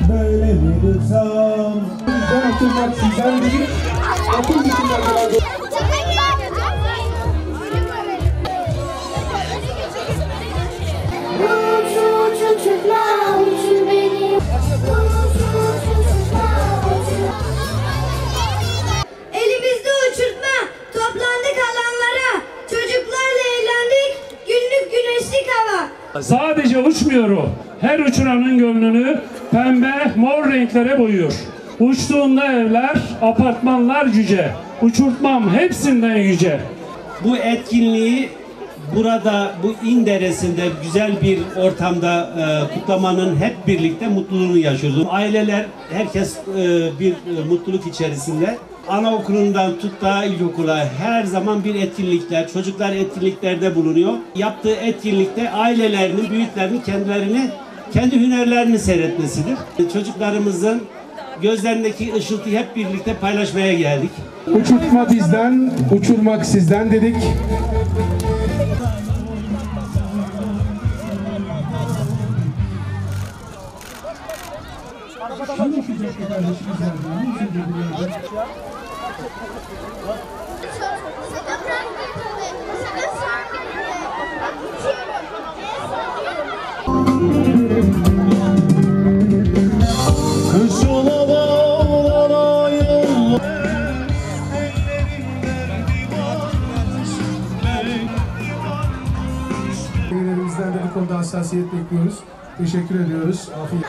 Böyle mi dursam? Ben oturmak sizden değil, okul dışında kalan... Elimizde uçurtma, toplandık alanlara, çocuklarla eğlendik, günlük güneşlik hava. Sadece uçmuyor o, her uçuranın gönlünü pembe, mor renklere boyuyor. Uçtuğunda evler, apartmanlar cüce, uçurtmam hepsinden yüce. Bu etkinliği burada, bu İnderes'inde güzel bir ortamda kutlamanın hep birlikte mutluluğunu yaşıyoruz. Aileler, herkes bir mutluluk içerisinde. Anaokulundan tut da ilkokula her zaman bir etkinlikler, çocuklar etkinliklerde bulunuyor. Yaptığı etkinlikte ailelerinin, büyüklerinin kendi hünerlerini seyretmesidir. Çocuklarımızın gözlerindeki ışıltıyı hep birlikte paylaşmaya geldik. Uçurtma bizden, uçurmak sizden dedik. Üyelerimizden de bu konuda hassasiyet bekliyoruz. Teşekkür ediyoruz. Afiyet.